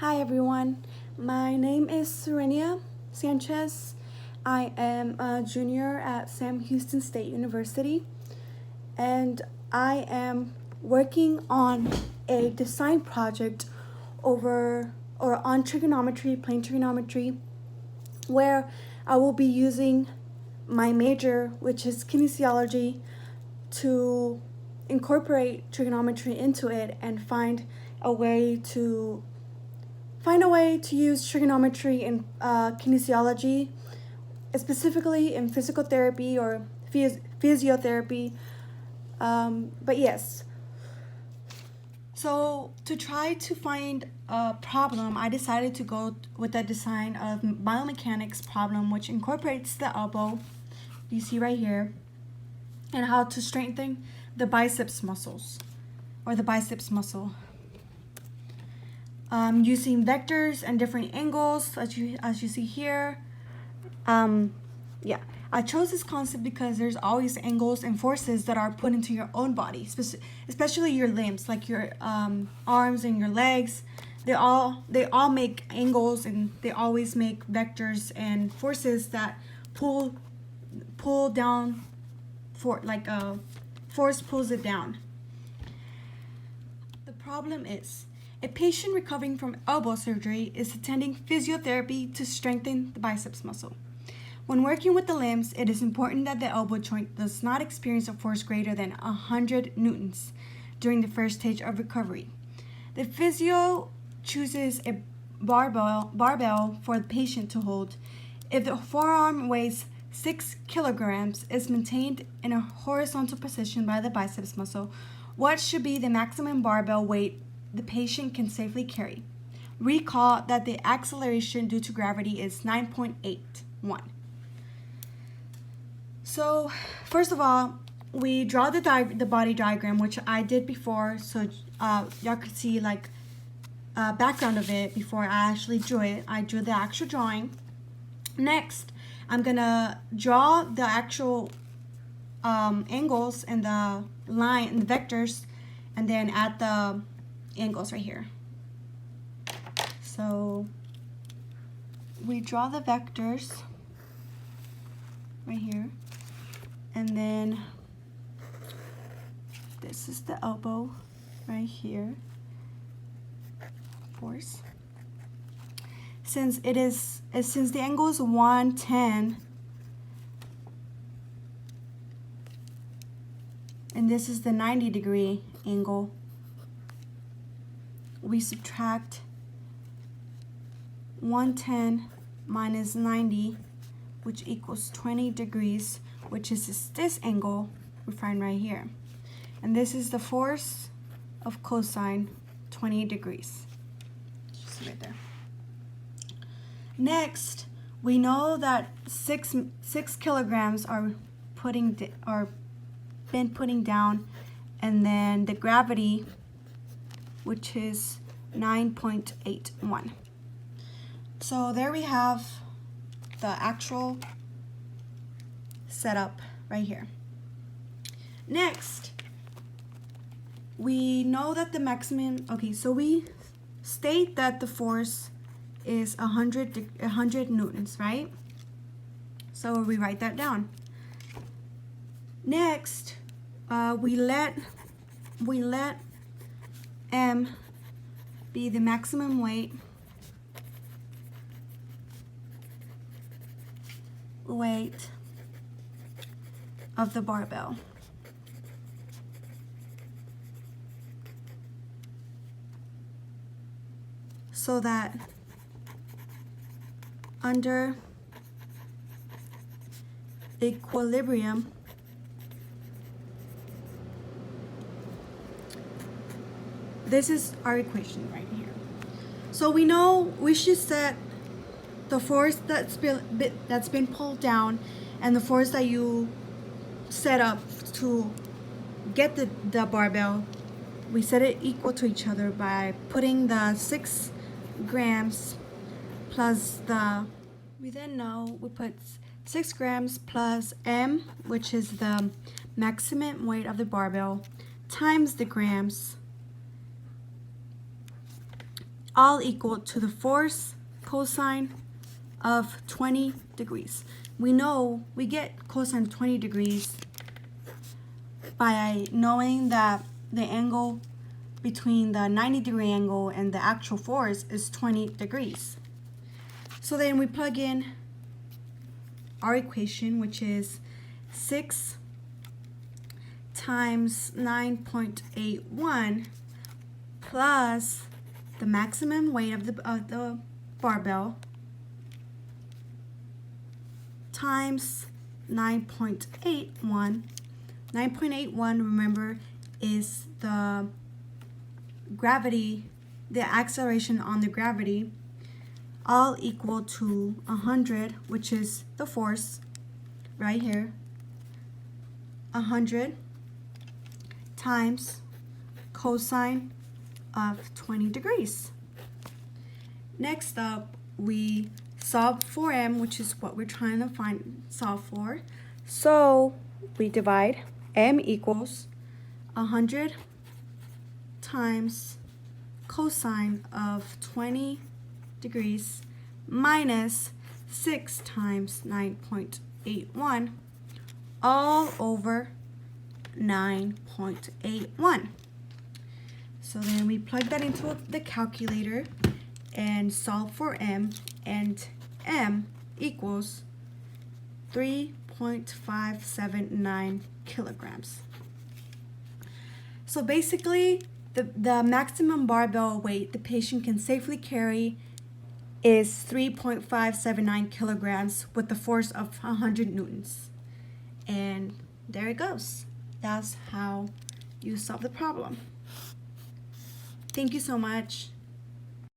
Hi everyone, my name is Serenia Sanchez. I am a junior at Sam Houston State University, and I am working on a design project on trigonometry, plane trigonometry, where I will be using my major, which is kinesiology, to incorporate trigonometry into it and find a way to use trigonometry in kinesiology, specifically in physical therapy or physiotherapy. But yes, so to try to find a problem, I decided to go with the design of biomechanics problem, which incorporates the elbow, you see right here, and how to strengthen the biceps muscles or the biceps muscle. Using vectors and different angles as you see here. Yeah, I chose this concept because there's always angles and forces that are put into your own body, especially your limbs, like your arms and your legs. They all make angles, and they always make vectors and forces that pull down, for like a force pulls it down. The problem is, a patient recovering from elbow surgery is attending physiotherapy to strengthen the biceps muscle. When working with the limbs, it is important that the elbow joint does not experience a force greater than 100 newtons during the first stage of recovery. The physio chooses a barbell for the patient to hold. If the forearm weighs 6 kilograms, is maintained in a horizontal position by the biceps muscle, what should be the maximum barbell weight the patient can safely carry? Recall that the acceleration due to gravity is 9.81. So first of all, we draw the body diagram, which I did before, so y'all could see like a background of it before I actually drew it. I drew the actual drawing. Next, I'm gonna draw the actual angles and the line and the vectors, and then add the angles right here. So we draw the vectors right here, and then this is the elbow right here, force. Since the angle is 110, and this is the 90-degree angle, we subtract 110 minus 90, which equals 20 degrees, which is this angle we find right here. And this is the force of cosine 20 degrees. Just right there. Next, we know that 6 kilograms are been putting down, and then the gravity, which is 9.81. So there we have the actual setup right here. Next, we know that the maximum, so we state that the force is 100 newtons, right? So we write that down. Next, we let M be the maximum weight of the barbell. So that under equilibrium, this is our equation right here. So we know we should set the force that's been pulled down and the force that you set up to get the barbell. We set it equal to each other by putting the 6 grams plus we then know we put 6 grams plus M, which is the maximum weight of the barbell, times the grams all equal to the force cosine of 20 degrees. We know we get cosine of 20 degrees by knowing that the angle between the 90-degree angle and the actual force is 20 degrees. So then we plug in our equation, which is 6 times 9.81 plus the maximum weight of the barbell times 9.81. 9.81, remember, is the gravity, the acceleration on the gravity, all equal to 100, which is the force right here. 100 times cosine of 20 degrees. Next up, we solve for m, which is what we're trying to solve for. So we divide. M equals 100 times cosine of 20 degrees minus 6 times 9.81 all over 9.81. So then we plug that into the calculator and solve for m, and m equals 3.579 kilograms. So basically, the maximum barbell weight the patient can safely carry is 3.579 kilograms with the force of 100 newtons. And there it goes. That's how you solve the problem. Thank you so much.